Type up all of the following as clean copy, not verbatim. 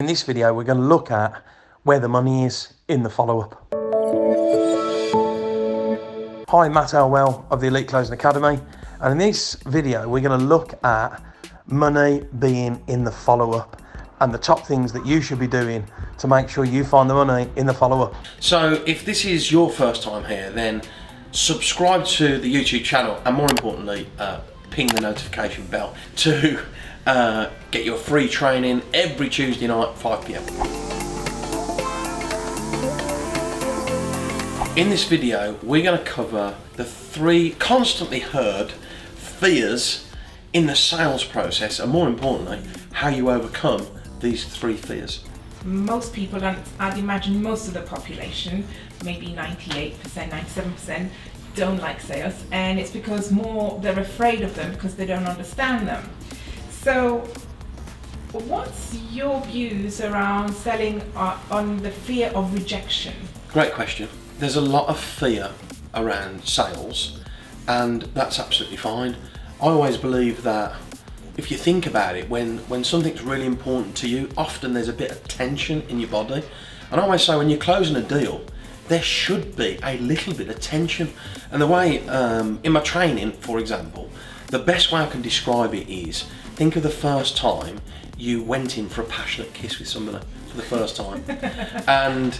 In this video, we're going to look at where the money is in the follow-up. Hi, Matt Elwell of the Elite Closing Academy, and in this video, we're going to look at money being in the follow-up and the top things that you should be doing to make sure you find the money in the follow-up. So if this is your first time here, then subscribe to the YouTube channel, and more importantly, ping the notification bell to get your free training every Tuesday night, 5 p.m. In this video, we're going to cover the 3 constantly heard fears in the sales process, and more importantly, how you overcome these 3 fears. Most people, and I'd imagine most of the population, maybe 98%, 97%, don't like sales, and it's because they're afraid of them because they don't understand them. So what's your views around selling on the fear of rejection? Great question. There's a lot of fear around sales, and that's absolutely fine. I always believe that if you think about it, when something's really important to you, often there's a bit of tension in your body. And I always say when you're closing a deal, there should be a little bit of tension. And the way, in my training, for example, the best way I can describe it is, think of the first time you went in for a passionate kiss with somebody for the first time. And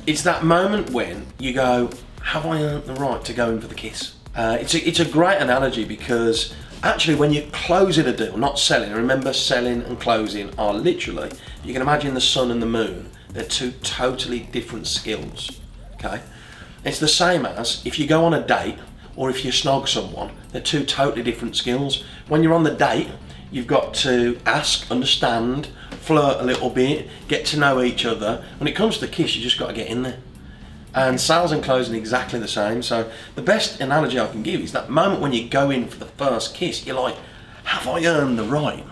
it's that moment when you go, have I earned the right to go in for the kiss? It's a great analogy because actually when you're closing a deal, not selling, remember selling and closing are literally, you can imagine the sun and the moon, they're 2 totally different skills, okay? It's the same as if you go on a date or if you snog someone, they're 2 totally different skills. When you're on the date, you've got to ask, understand, flirt a little bit, get to know each other. When it comes to the kiss, you just got to get in there. And sales and closing exactly the same. So the best analogy I can give is that moment when you go in for the first kiss, you're like, have I earned the right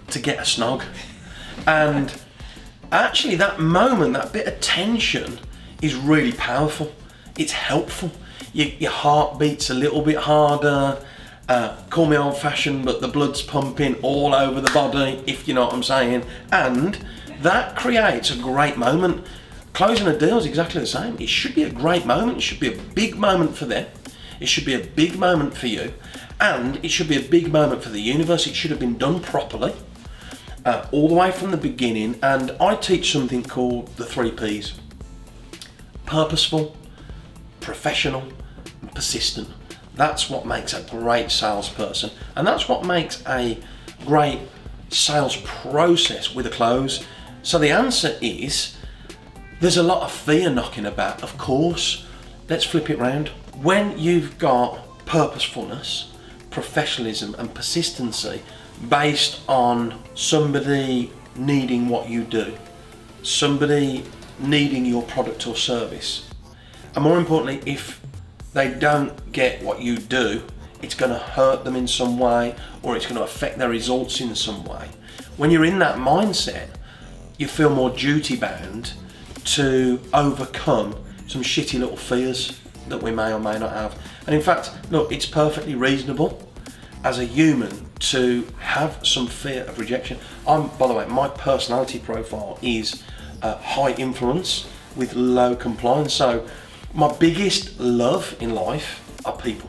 to get a snog? And actually that moment, that bit of tension is really powerful. It's helpful. Your heart beats a little bit harder. Call me old fashioned, but the blood's pumping all over the body, if you know what I'm saying. And that creates a great moment. Closing a deal is exactly the same. It should be a great moment. It should be a big moment for them. It should be a big moment for you. And it should be a big moment for the universe. It should have been done properly, all the way from the beginning. And I teach something called the 3 Ps. Purposeful, professional, and persistent. That's what makes a great salesperson. And that's what makes a great sales process with a close. So the answer is, there's a lot of fear knocking about, of course. Let's flip it round. When you've got purposefulness, professionalism and persistency based on somebody needing what you do, somebody needing your product or service, and more importantly, if they don't get what you do, it's going to hurt them in some way or it's going to affect their results in some way. When you're in that mindset, you feel more duty bound to overcome some shitty little fears that we may or may not have. And in fact, look, it's perfectly reasonable as a human to have some fear of rejection. By the way, my personality profile is high influence with low compliance. So my biggest love in life are people.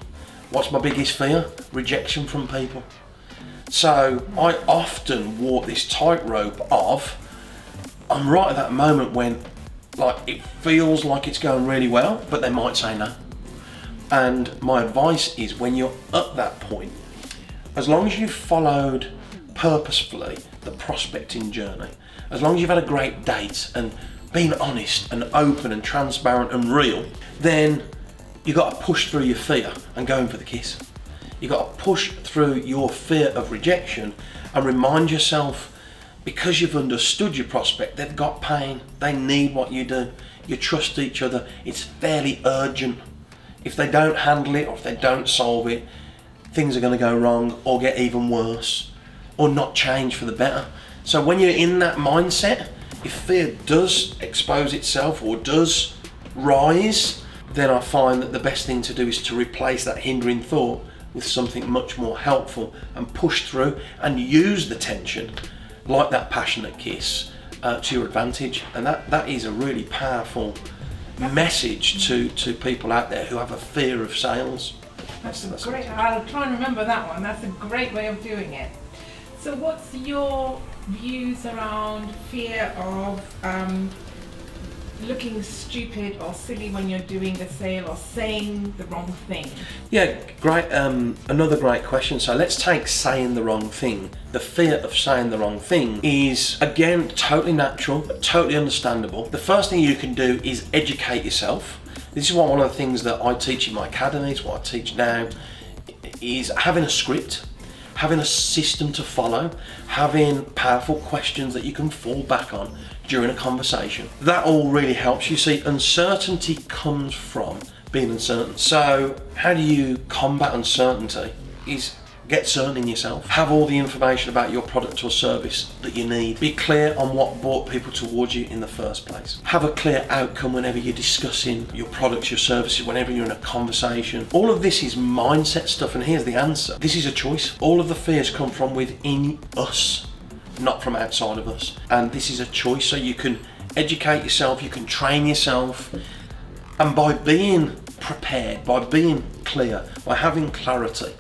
What's my biggest fear? Rejection from people. So I often walk this tightrope of, I'm right at that moment when it feels like it's going really well, but they might say no. And my advice is, when you're at that point, as long as you've followed purposefully the prospecting journey, as long as you've had a great date and been honest and open and transparent and real, then you got to push through your fear and go in for the kiss. You got to push through your fear of rejection and remind yourself, because you've understood your prospect, they've got pain, they need what you do, you trust each other, it's fairly urgent. If they don't handle it or if they don't solve it, things are going to go wrong or get even worse or not change for the better. So when you're in that mindset, if fear does expose itself or does rise, then I find that the best thing to do is to replace that hindering thought with something much more helpful and push through and use the tension, like that passionate kiss, to your advantage, and that is a really powerful message to people out there who have a fear of sales. That's great. I'll try and remember that one. That's a great way of doing it. So what's your views around fear of looking stupid or silly when you're doing the sale or saying the wrong thing? Yeah, great. Another great question. So let's take saying the wrong thing. The fear of saying the wrong thing is, again, totally natural, totally understandable. The first thing you can do is educate yourself. This is one of the things that I teach in my academy, it's what I teach now, is having a script, having a system to follow, having powerful questions that you can fall back on during a conversation. That all really helps. You see, uncertainty comes from being uncertain. So how do you combat uncertainty? Is get certain in yourself. Have all the information about your product or service that you need. Be clear on what brought people towards you in the first place. Have a clear outcome whenever you're discussing your products, your services, whenever you're in a conversation. All of this is mindset stuff, and here's the answer. This is a choice. All of the fears come from within us, not from outside of us. And this is a choice, so you can educate yourself, you can train yourself, and by being prepared, by being clear, by having clarity,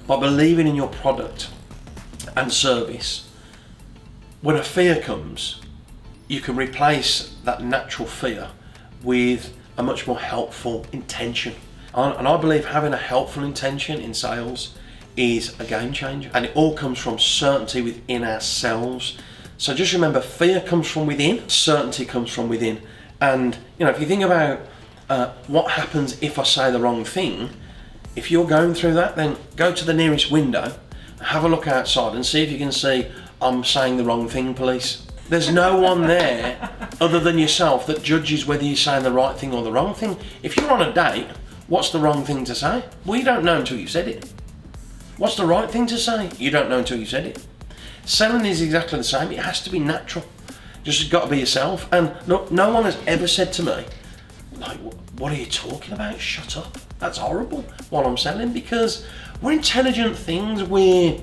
by believing in your product and service, when a fear comes, you can replace that natural fear with a much more helpful intention. And I believe having a helpful intention in sales is a game changer, and it all comes from certainty within ourselves. So just remember, fear comes from within, certainty comes from within. And if you think about what happens if I say the wrong thing, if you're going through that, then go to the nearest window, have a look outside and see if you can see, I'm saying the wrong thing, police. There's no one there other than yourself that judges whether you're saying the right thing or the wrong thing. If you're on a date, what's the wrong thing to say? Well, you don't know until you've said it. What's the right thing to say? You don't know until you've said it. Selling is exactly the same. It has to be natural. Just got to be yourself. And no one has ever said to me, like, what are you talking about? Shut up. That's horrible while I'm selling, because we're intelligent things. We're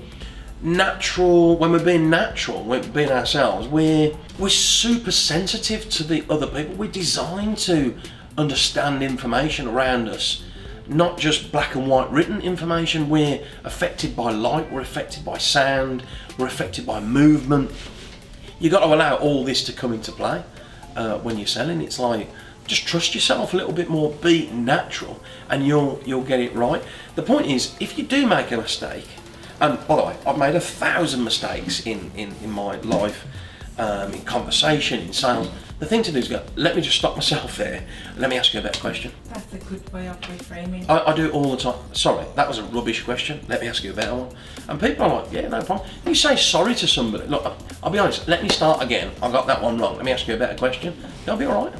natural. When we're being natural, we're being ourselves, we're super sensitive to the other people. We're designed to understand information around us, not just black and white written information. We're affected by light, we're affected by sound, we're affected by movement. You've got to allow all this to come into play when you're selling. It's like, just trust yourself a little bit more, be natural, and you'll get it right. The point is, if you do make a mistake, and by the way, I've made 1,000 mistakes in my life, in conversation, in sales. The thing to do is go, let me just stop myself there, let me ask you a better question. That's a good way of reframing. I do it all the time. Sorry, that was a rubbish question, let me ask you a better one. And people are like, yeah, no problem. You say sorry to somebody, look, I'll be honest, let me start again, I got that one wrong, let me ask you a better question. They'll be all right.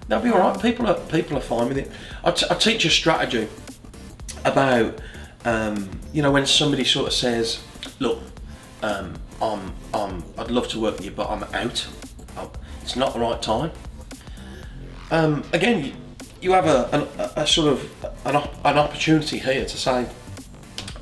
They'll be all right. People are fine with it. I teach a strategy about, when somebody sort of says, look, I'd love to work with you, but I'm out. It's not the right time. Again, you have a sort of an opportunity here to say,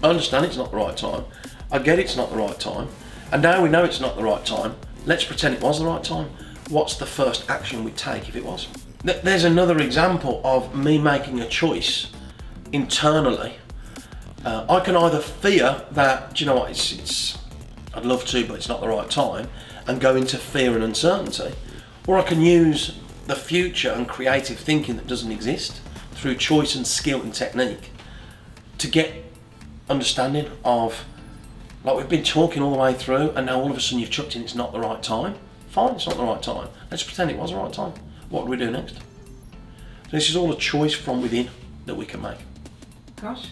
I understand it's not the right time. I get it's not the right time, and now we know it's not the right time. Let's pretend it was the right time. What's the first action we take if it was? There's another example of me making a choice internally. I can either fear that, do you know what, it's I'd love to, but it's not the right time, and go into fear and uncertainty, or I can use the future and creative thinking that doesn't exist through choice and skill and technique to get understanding of, like we've been talking all the way through, and now all of a sudden you've chucked in it's not the right time. Fine, it's not the right time. Let's pretend it was the right time. What do we do next? So this is all a choice from within that we can make. Gosh,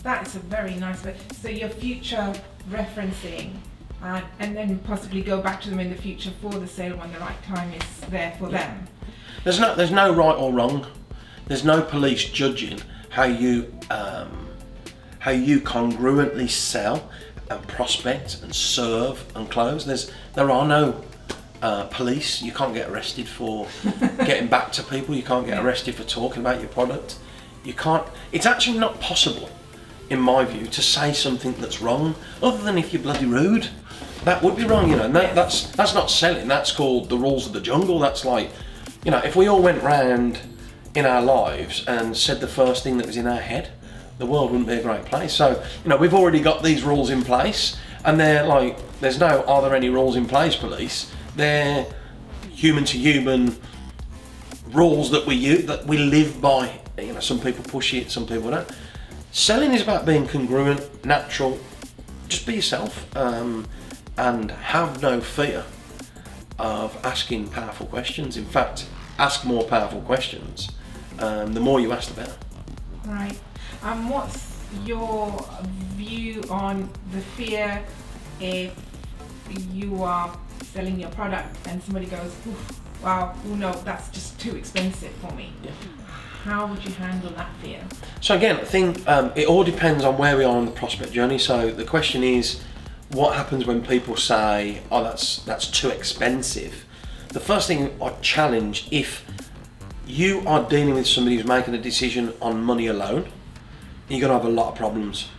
that is a very nice way. So your future referencing, and then possibly go back to them in the future for the sale when the right time is there for them. There's no right or wrong. There's no police judging how you congruently sell and prospect and serve and close. There are no police. You can't get arrested for getting back to people. You can't get arrested for talking about your product. You can't. It's actually not possible, in my view, to say something that's wrong, other than if you're bloody rude That would be wrong, you know, and that's not selling, that's called the rules of the jungle. That's like, you know, if we all went round in our lives and said the first thing that was in our head, the world wouldn't be a great place. So, you know, we've already got these rules in place, and they're like, there's no, are there any rules in place, police? They're human to human rules that we use, that we live by. You know, some people push it, some people don't. Selling is about being congruent, natural. Just be yourself, and have no fear of asking powerful questions. In fact, ask more powerful questions. The more you ask, the better. Right. What's your view on the fear if you are selling your product and somebody goes, oof, wow, oh no, that's just too expensive for me? Yeah. How would you handle that fear? So again, I think it all depends on where we are on the prospect journey. So the question is, what happens when people say, oh, that's too expensive? The first thing I challenge, if you are dealing with somebody who's making a decision on money alone, you're going to have a lot of problems.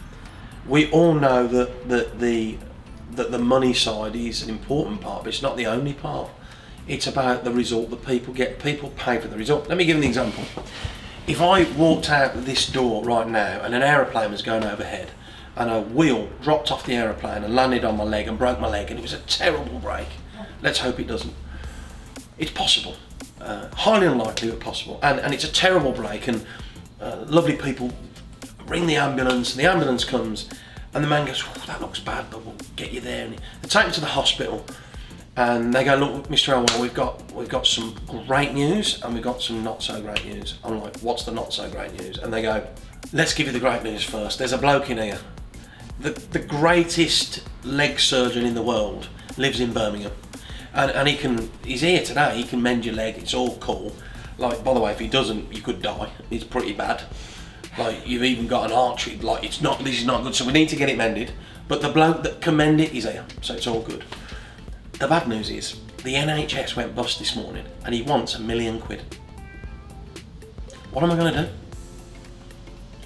We all know that the money side is an important part, but it's not the only part. It's about the result that people get. People pay for the result. Let me give you an example. If I walked out this door right now and an aeroplane was going overhead and a wheel dropped off the aeroplane and landed on my leg and broke my leg, and it was a terrible break, let's hope it doesn't. It's possible. Highly unlikely, but possible. And it's a terrible break, and lovely people ring the ambulance, and the ambulance comes, and the man goes, oh, that looks bad, but we'll get you there. And they take me to the hospital, and they go, look, Mr. Elwell, we've got some great news, and we've got some not so great news. I'm like, what's the not so great news? And they go, let's give you the great news first. There's a bloke in here. The greatest leg surgeon in the world lives in Birmingham. And he's here today, he can mend your leg, it's all cool. Like, by the way, if he doesn't, you could die. It's pretty bad. Like, you've even got an artery, like, this is not good, so we need to get it mended. But the bloke that can mend it is here, so it's all good. The bad news is, the NHS went bust this morning, and he wants £1 million. What am I gonna do?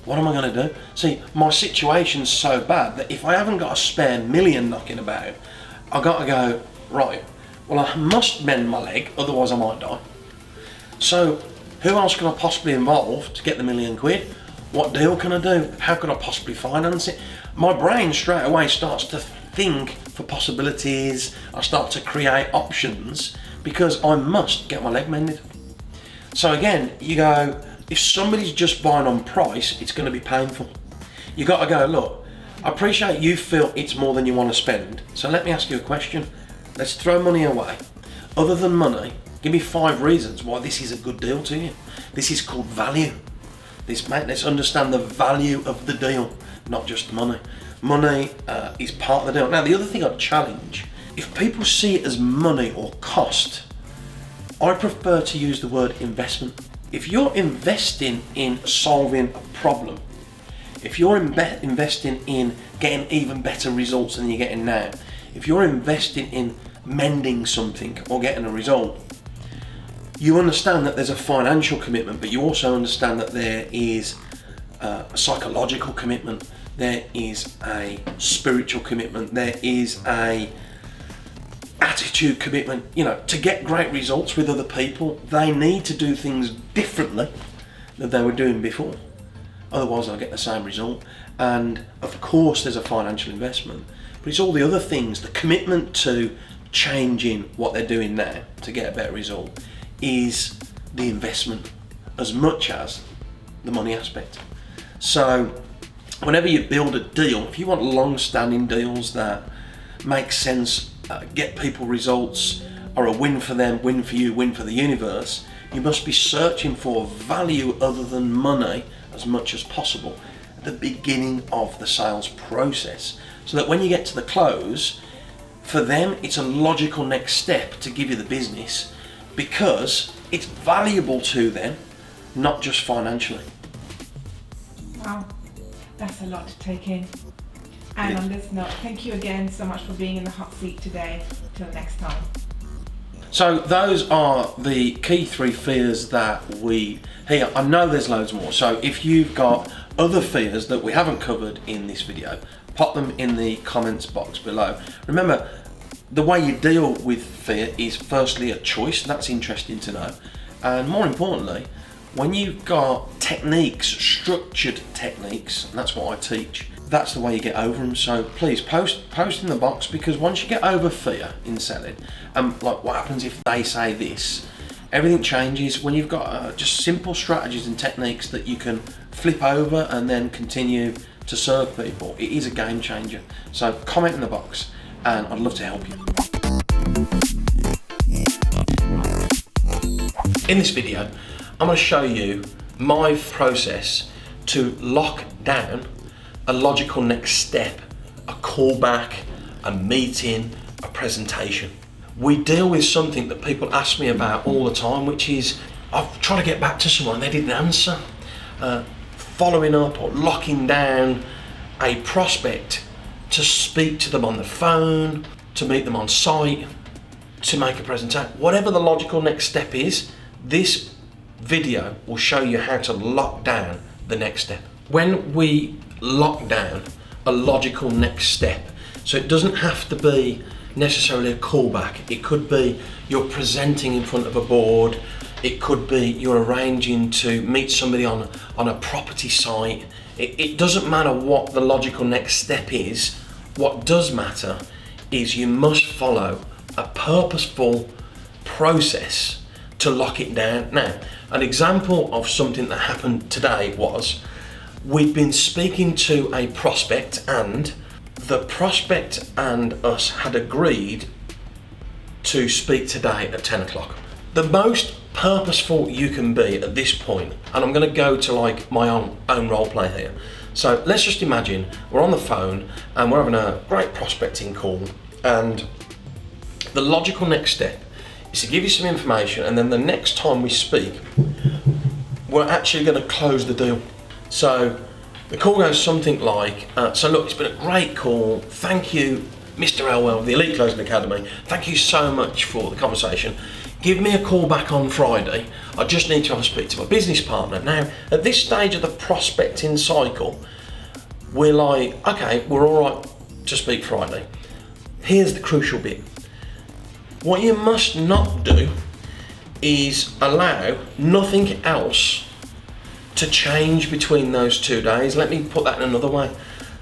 What am I gonna do? See, my situation's so bad that if I haven't got a spare million knocking about, I've got to go, right, well, I must mend my leg, otherwise I might die. So, who else can I possibly involve to get the £1 million? What deal can I do? How can I possibly finance it? My brain straight away starts to think for possibilities. I start to create options because I must get my leg mended. So again, you go, if somebody's just buying on price, it's going to be painful. You got to go, look, I appreciate you feel it's more than you want to spend. So let me ask you a question. Let's throw money away. Other than money, give me 5 reasons why this is a good deal to you. This is called value. Let's understand the value of the deal, not just money. Money is part of the deal. Now, the other thing I'd challenge, if people see it as money or cost, I prefer to use the word investment. If you're investing in solving a problem, if you're investing in getting even better results than you're getting now, if you're investing in mending something or getting a result, you understand that there's a financial commitment, but you also understand that there is a psychological commitment, there is a spiritual commitment, there is a attitude commitment. You know, to get great results with other people, they need to do things differently than they were doing before. Otherwise they'll get the same result. And of course there's a financial investment, but it's all the other things, the commitment to changing what they're doing now to get a better result is the investment as much as the money aspect. So whenever you build a deal, if you want long-standing deals that make sense, get people results, are a win for them, win for you, win for the universe, you must be searching for value other than money as much as possible at the beginning of the sales process, so that when you get to the close, for them it's a logical next step to give you the business because it's valuable to them, not just financially. Wow, that's a lot to take in. And on this note, thank you again so much for being in the hot seat today. Till next time. So those are the key 3 fears that we hear. I know there's loads more, so if you've got other fears that we haven't covered in this video, pop them in the comments box below. Remember, The way you deal with fear is firstly a choice, and that's interesting to know. And more importantly, when you've got techniques, structured techniques, and that's what I teach, that's the way you get over them. So please post in the box, because once you get over fear in selling, like what happens if they say this, everything changes when you've got just simple strategies and techniques that you can flip over and then continue to serve people. It is a game changer. So comment in the box and I'd love to help you. In this video, I'm going to show you my process to lock down a logical next step, a callback, a meeting, a presentation. We deal with something that people ask me about all the time, which is I've tried to get back to someone and they didn't answer. Following up or locking down a prospect to speak to them on the phone, to meet them on site, to make a presentation. Whatever the logical next step is, this video will show you how to lock down the next step. When we lock down a logical next step, so it doesn't have to be necessarily a callback. It could be you're presenting in front of a board. It could be you're arranging to meet somebody on a property site. It doesn't matter what the logical next step is. What does matter is you must follow a purposeful process to lock it down. Now, an example of something that happened today was we'd been speaking to a prospect, and the prospect and us had agreed to speak today at 10 o'clock. The most purposeful you can be at this point, and I'm going to go to like my own role play here. So let's just imagine we're on the phone and we're having a great prospecting call, and the logical next step is to give you some information, and then the next time we speak, we're actually going to close the deal. So the call goes something like, so look, it's been a great call. Thank you, Mr. Elwell of the Elite Closing Academy. Thank you so much for the conversation. Give me a call back on Friday. I just need to have a speak to my business partner. Now, at this stage of the prospecting cycle, we're like, okay, we're all right to speak Friday. Here's the crucial bit. What you must not do is allow nothing else to change between those 2 days. Let me put that in another way.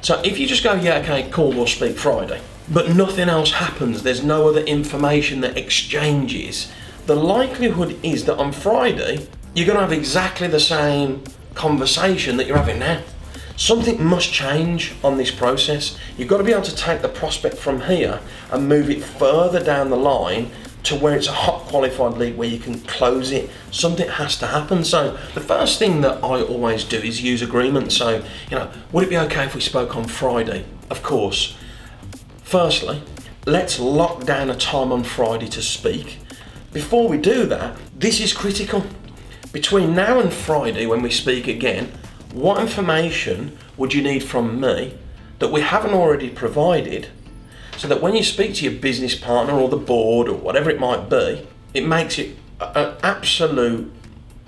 So if you just go, yeah, okay, cool, we'll speak Friday, but nothing else happens, there's no other information that exchanges, the likelihood is that on Friday, you're going to have exactly the same conversation that you're having now. Something must change on this process. You've got to be able to take the prospect from here and move it further down the line to where it's a hot qualified lead where you can close it. Something has to happen. So the first thing that I always do is use agreement. So, would it be okay if we spoke on Friday? Of course. Firstly, let's lock down a time on Friday to speak. Before we do that, this is critical. Between now and Friday, when we speak again, what information would you need from me that we haven't already provided, so that when you speak to your business partner or the board or whatever it might be, it makes it an absolute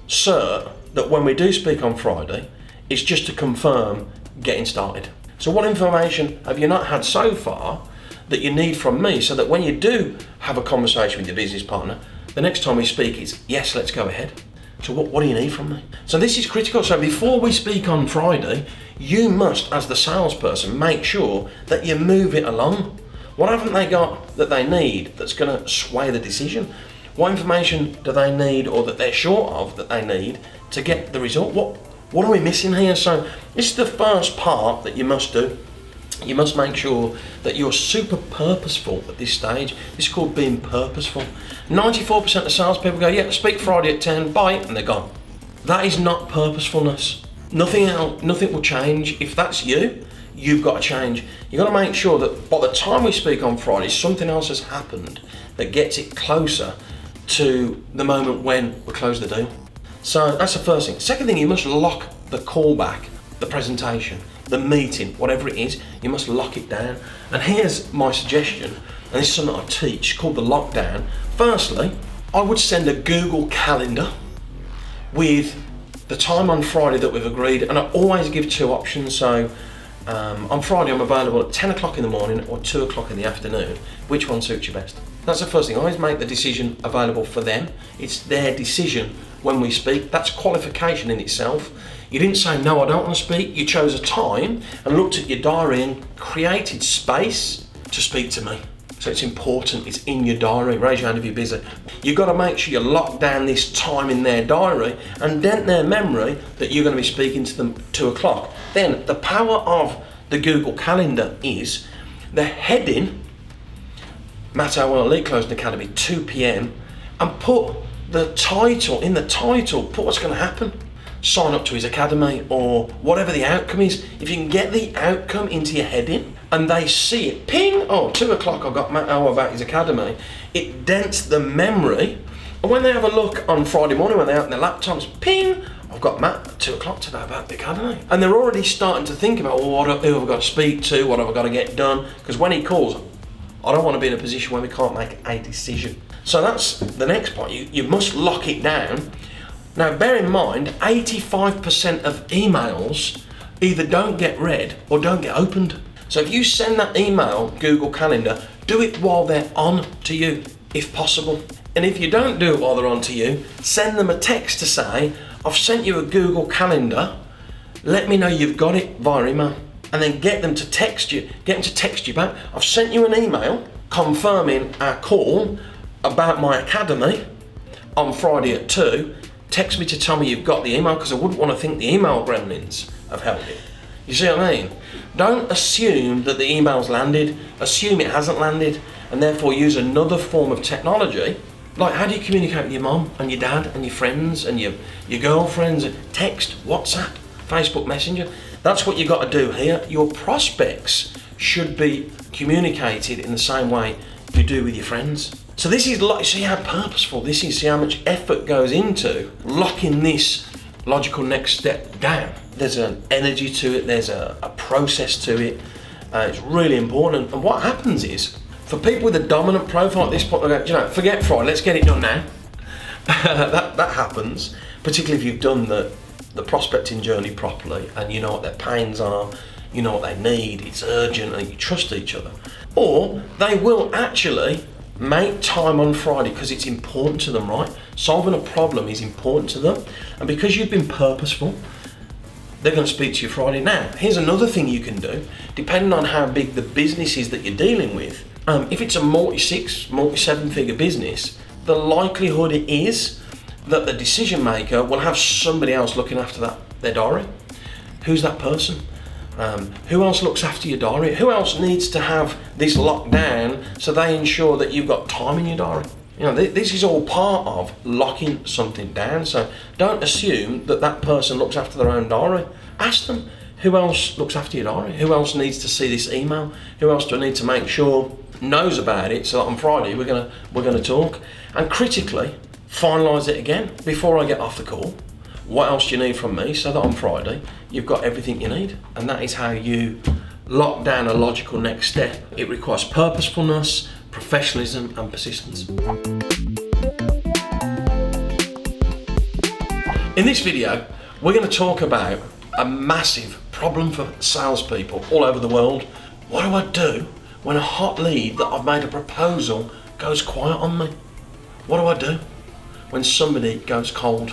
cert that when we do speak on Friday, it's just to confirm getting started. So what information have you not had so far that you need from me, so that when you do have a conversation with your business partner, the next time we speak it's, yes, let's go ahead. So what do you need from me? So this is critical. So before we speak on Friday, you must, as the salesperson, make sure that you move it along. What haven't they got that they need that's going to sway the decision? What information do they need, or that they're short of that they need to get the result? What are we missing here? So this is the first part that you must do. You must make sure that you're super purposeful at this stage. This is called being purposeful. 94% of salespeople go, yeah, speak Friday at 10, bye, and they're gone. That is not purposefulness. Nothing else, nothing will change. If that's you, you've got to change. You've got to make sure that by the time we speak on Friday, something else has happened that gets it closer to the moment when we close the deal. So that's the first thing. Second thing, you must lock the callback, the presentation, the meeting, whatever it is, you must lock it down. And here's my suggestion, and this is something I teach, called the lockdown. Firstly, I would send a Google Calendar with the time on Friday that we've agreed, and I always give two options. So On Friday I'm available at 10 o'clock in the morning or 2 o'clock in the afternoon. Which one suits you best? That's the first thing. I always make the decision available for them. It's their decision when we speak. That's qualification in itself. You didn't say, no, I don't want to speak. You chose a time and looked at your diary and created space to speak to me. So it's important, it's in your diary. Raise your hand if you're busy. You've got to make sure you lock down this time in their diary and dent their memory that you're going to be speaking to them 2 o'clock. Then the power of the Google Calendar is the heading, Matt Elwell Elite Closing Academy, 2 p.m, and put the title, in the title, put what's going to happen. Sign up to his academy or whatever the outcome is. If you can get the outcome into your heading and they see it, ping, oh, 2 o'clock I've got Matt Elwell about his academy, it dents the memory. And when they have a look on Friday morning when they're out on their laptops, ping, I've got Matt at 2 o'clock today about the academy. And they're already starting to think about, who have I got to speak to, what have I got to get done? Because when he calls, I don't want to be in a position where we can't make a decision. So that's the next point. You must lock it down. Now bear in mind, 85% of emails either don't get read or don't get opened. So if you send that email, Google Calendar, do it while they're on to you, if possible. And if you don't do it while they're on to you, send them a text to say, I've sent you a Google Calendar, let me know you've got it via email. And then get them to text you back. I've sent you an email confirming our call about my academy on Friday at 2. Text me to tell me you've got the email, because I wouldn't want to think the email gremlins have held it. You see what I mean? Don't assume that the email's landed, assume it hasn't landed, and therefore use another form of technology. Like, how do you communicate with your mum and your dad and your friends and your girlfriends? Text, WhatsApp, Facebook Messenger. That's what you've got to do here. Your prospects should be communicated in the same way you do with your friends. So this is like, see how purposeful this is, see how much effort goes into locking this logical next step down. There's an energy to it, there's a process to it, it's really important. And what happens is, for people with a dominant profile at this point, they go, forget Friday, let's get it done now. that happens, particularly if you've done the prospecting journey properly and you know what their pains are, you know what they need, it's urgent, and you trust each other. Or they will actually make time on Friday because it's important to them, right? Solving a problem is important to them. And because you've been purposeful, they're going to speak to you Friday. Now, here's another thing you can do, depending on how big the business is that you're dealing with. If it's a multi-6, multi-7-figure business, the likelihood is that the decision maker will have somebody else looking after their diary. Who's that person? Who else looks after your diary? Who else needs to have this locked down so they ensure that you've got time in your diary? This is all part of locking something down. So don't assume that person looks after their own diary. Ask them, who else looks after your diary? Who else needs to see this email? Who else do I need to make sure knows about it so that on Friday we're gonna talk? And critically, finalise it again before I get off the call. What else do you need from me so that on Friday you've got everything you need? And that is how you lock down a logical next step. It requires purposefulness, professionalism and persistence. In this video, we're going to talk about a massive problem for salespeople all over the world. What do I do when a hot lead that I've made a proposal goes quiet on me? What do I do when somebody goes cold?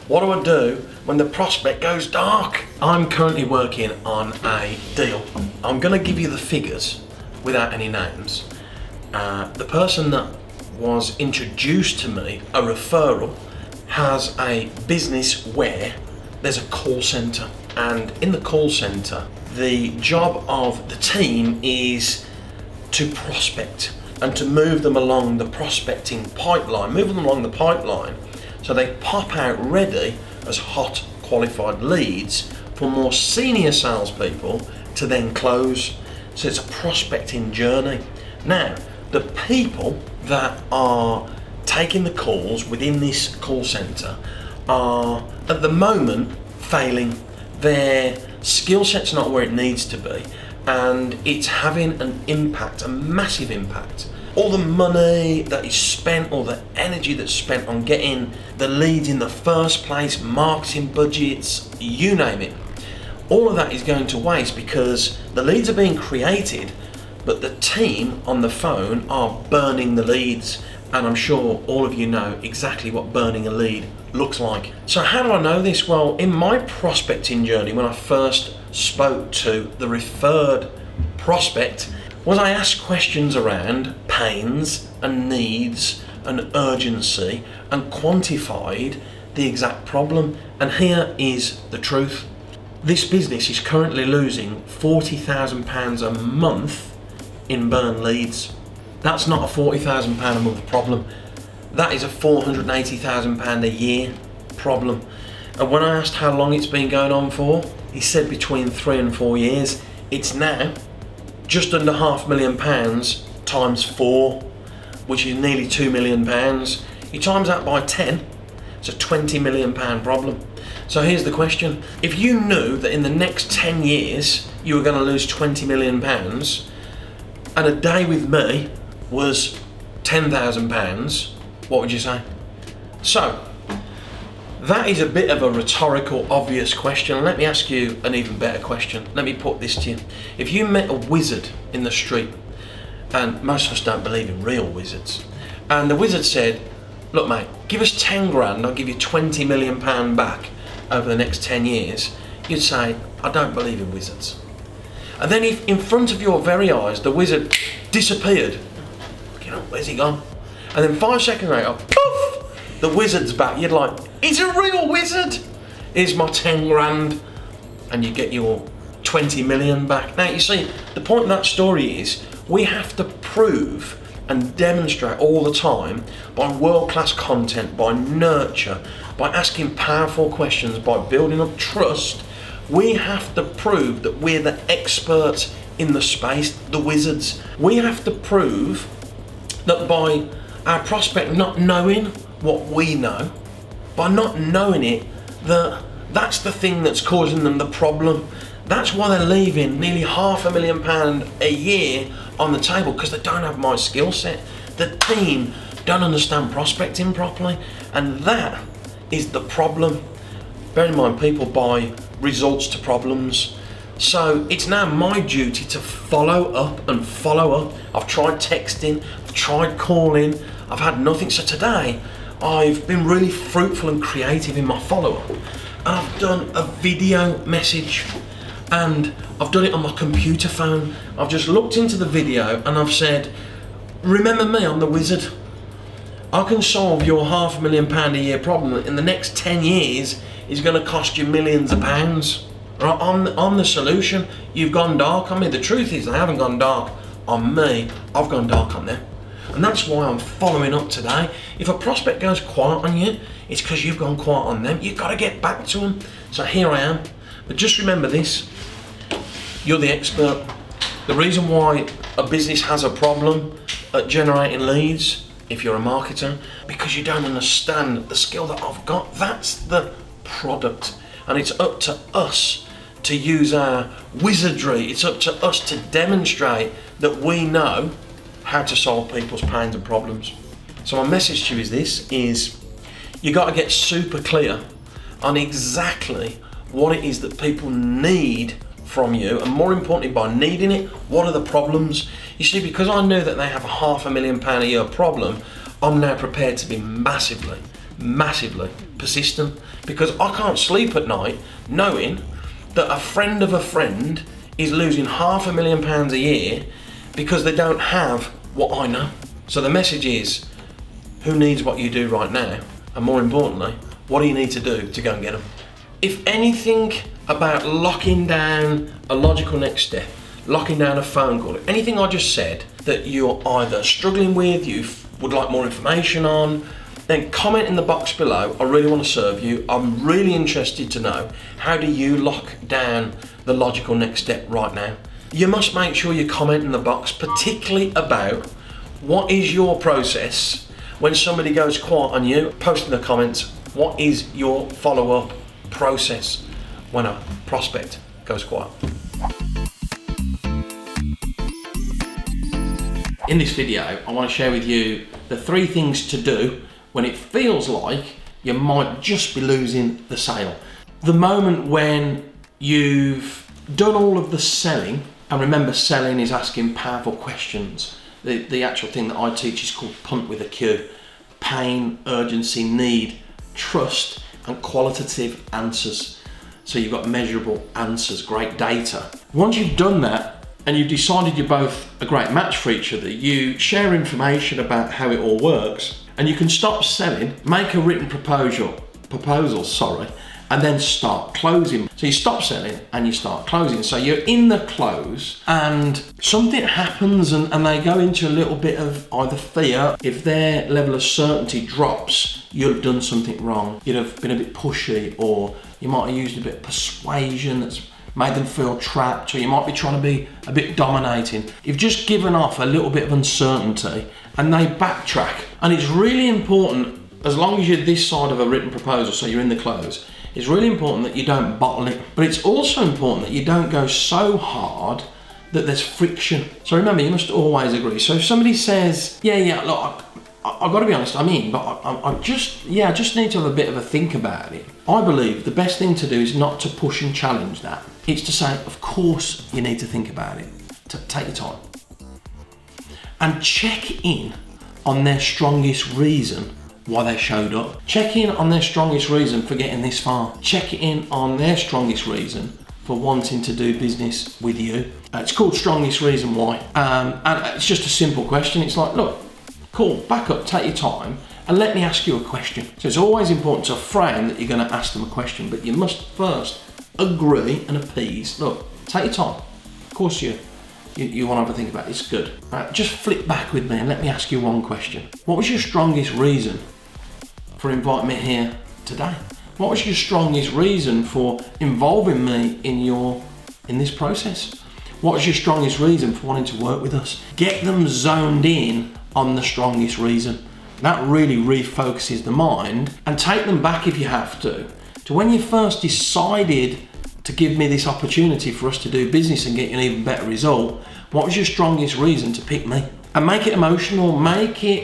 What do I do when the prospect goes dark? I'm currently working on a deal. I'm going to give you the figures without any names. The person that was introduced to me, a referral, has a business where there's a call centre. And in the call centre, the job of the team is to prospect and to move them along the prospecting pipeline, move them along the pipeline so they pop out ready as hot qualified leads for more senior salespeople to then close. So it's a prospecting journey. Now, the people that are taking the calls within this call centre are at the moment failing. Their skill set's not where it needs to be, and it's having an impact, a massive impact. All the money that is spent, all the energy that's spent on getting the leads in the first place, marketing budgets, you name it, all of that is going to waste because the leads are being created, but the team on the phone are burning the leads. And I'm sure all of you know exactly what burning a lead looks like. So how do I know this? Well, in my prospecting journey, when I first spoke to the referred prospect, was I asked questions around pains and needs and urgency and quantified the exact problem. And here is the truth. This business is currently losing £40,000 a month in burn leads. That's not a £40,000 a month problem. That is a £480,000 a year problem. And when I asked how long it's been going on for, he said between 3 and 4 years. It's now just under £500,000 times 4, which is nearly £2 million. You times that by 10, it's a £20 million problem. So here's the question. If you knew that in the next 10 years you were going to lose £20 million and a day with me was £10,000, what would you say? So that is a bit of a rhetorical, obvious question. Let me ask you an even better question. Let me put this to you. If you met a wizard in the street, and most of us don't believe in real wizards, and the wizard said, look mate, give us 10 grand, I'll give you £20 million back over the next 10 years, you'd say, I don't believe in wizards. And then if in front of your very eyes, the wizard disappeared, you know, where's he gone? And then 5 seconds later, poof, the wizard's back. You'd like, he's a real wizard. Here's my 10 grand, and you get your 20 million back. Now you see, the point of that story is we have to prove and demonstrate all the time by world-class content, by nurture, by asking powerful questions, by building up trust. We have to prove that we're the experts in the space, the wizards. We have to prove that by our prospect not knowing what we know, by not knowing it, that's the thing that's causing them the problem. That's why they're leaving nearly £500,000 a year on the table, because they don't have my skill set. The team don't understand prospecting properly, and that is the problem. Bear in mind, people buy results to problems. So it's now my duty to follow up and follow up. I've tried texting, I've tried calling, I've had nothing. So today, I've been really fruitful and creative in my follow-up. And I've done a video message, and I've done it on my computer phone. I've just looked into the video and I've said, remember me, I'm the wizard. I can solve your £500,000 a year problem that in the next 10 years is going to cost you millions of pounds. Right, I'm the solution. You've gone dark on me. The truth is, they haven't gone dark on me. I've gone dark on them. And that's why I'm following up today. If a prospect goes quiet on you, it's because you've gone quiet on them. You've got to get back to them. So here I am. But just remember this. You're the expert. The reason why a business has a problem at generating leads, if you're a marketer, because you don't understand the skill that I've got. That's the product. And it's up to us to use our wizardry. It's up to us to demonstrate that we know how to solve people's pains and problems. So my message to you is this, is you got to get super clear on exactly what it is that people need from you, and more importantly, by needing it, what are the problems? You see, because I knew that they have a £500,000 a year problem, I'm now prepared to be massively persistent, because I can't sleep at night knowing that a friend of a friend is losing £500,000 a year because they don't have what I know. So the message is, who needs what you do right now? And more importantly, what do you need to do to go and get them? If anything about locking down a logical next step, locking down a phone call, anything I just said that you're either struggling with, you would like more information on, then comment in the box below. I really want to serve you. I'm really interested to know, how do you lock down the logical next step right now? You must make sure you comment in the box, particularly about what is your process when somebody goes quiet on you. Post in the comments, what is your follow-up process when a prospect goes quiet? In this video, I want to share with you the 3 things to do when it feels like you might just be losing the sale. The moment when you've done all of the selling, and remember, selling is asking powerful questions. The actual thing that I teach is called punt with a Q. Pain, urgency, need, trust, and qualitative answers. So you've got measurable answers, great data. Once you've done that and you've decided you're both a great match for each other, you share information about how it all works, and you can stop selling, make a written proposal, and then start closing. So you stop selling and you start closing. So you're in the close and something happens and they go into a little bit of either fear. If their level of certainty drops, you'll have done something wrong. You'd have been a bit pushy, or you might have used a bit of persuasion that's made them feel trapped, or you might be trying to be a bit dominating. You've just given off a little bit of uncertainty and they backtrack. And it's really important, as long as you're this side of a written proposal, so you're in the close, it's really important that you don't bottle it, but it's also important that you don't go so hard that there's friction. So remember, you must always agree. So if somebody says, yeah, look, I've got to be honest, I'm in, but I just need to have a bit of a think about it. I believe the best thing to do is not to push and challenge that. It's to say, of course you need to think about it. Take your time. And check in on their strongest reason why they showed up. Check in on their strongest reason for getting this far. Check in on their strongest reason for wanting to do business with you. It's called strongest reason why. And it's just a simple question. It's like, look, cool, back up, take your time, and let me ask you a question. So it's always important to frame that you're going to ask them a question, but you must first agree and appease. Look, take your time. Of course you want to have a think about it. It's good. Just flip back with me and let me ask you one question. What was your strongest reason for inviting me here today? What was your strongest reason for involving me in this process? What was your strongest reason for wanting to work with us? Get them zoned in on the strongest reason. That really refocuses the mind, and take them back, if you have to when you first decided to give me this opportunity for us to do business and get you an even better result. What was your strongest reason to pick me? And make it emotional,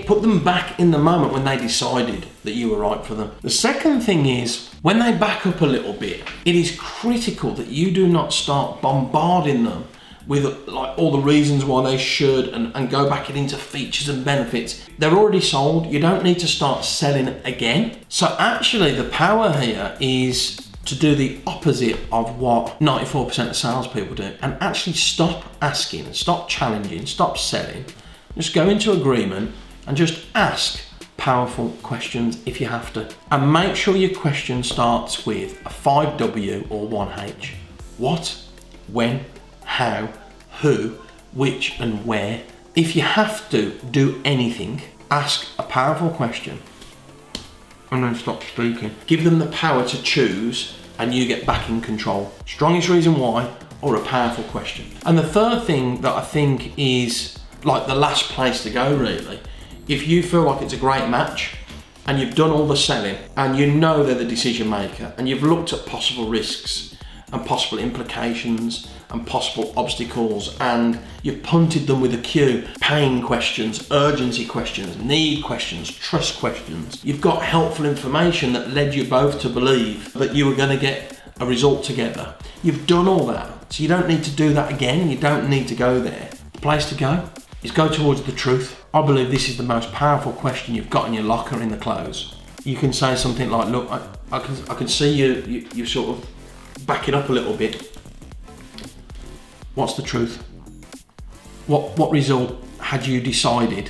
put them back in the moment when they decided that you were right for them. The second thing is, when they back up a little bit, it is critical that you do not start bombarding them with like all the reasons why they should and go back into features and benefits. They're already sold. You don't need to start selling again. So actually the power here is to do the opposite of what 94% of salespeople do, and actually stop asking, stop challenging, stop selling. Just go into agreement and just ask powerful questions if you have to. And make sure your question starts with a 5W or 1H. What, when, how, who, which, and where. If you have to do anything, ask a powerful question and then stop speaking. Give them the power to choose and you get back in control. Strongest reason why, or a powerful question. And the third thing that I think is like the last place to go really, if you feel like it's a great match and you've done all the selling and you know they're the decision maker and you've looked at possible risks and possible implications and possible obstacles and you've punted them with a Q, pain questions, urgency questions, need questions, trust questions. You've got helpful information that led you both to believe that you were going to get a result together. You've done all that, so you don't need to do that again. You don't need to go there. The place to go is go towards the truth. I believe this is the most powerful question you've got in your locker in the close. You can say something like, look, I can see you sort of back it up a little bit. What's the truth? What result had you decided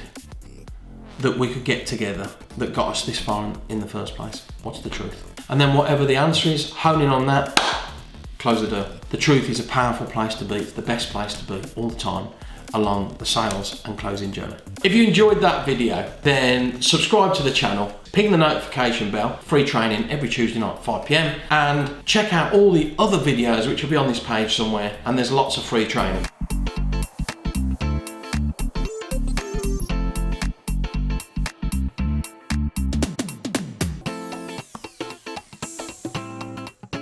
that we could get together that got us this far in the first place? What's the truth? And then whatever the answer is, hone in on that, close the door. The truth is a powerful place to be. It's the best place to be all the time along the sales and closing journey. If you enjoyed that video, then subscribe to the channel, ping the notification bell, free training every Tuesday night at 5 PM, and check out all the other videos which will be on this page somewhere, and there's lots of free training.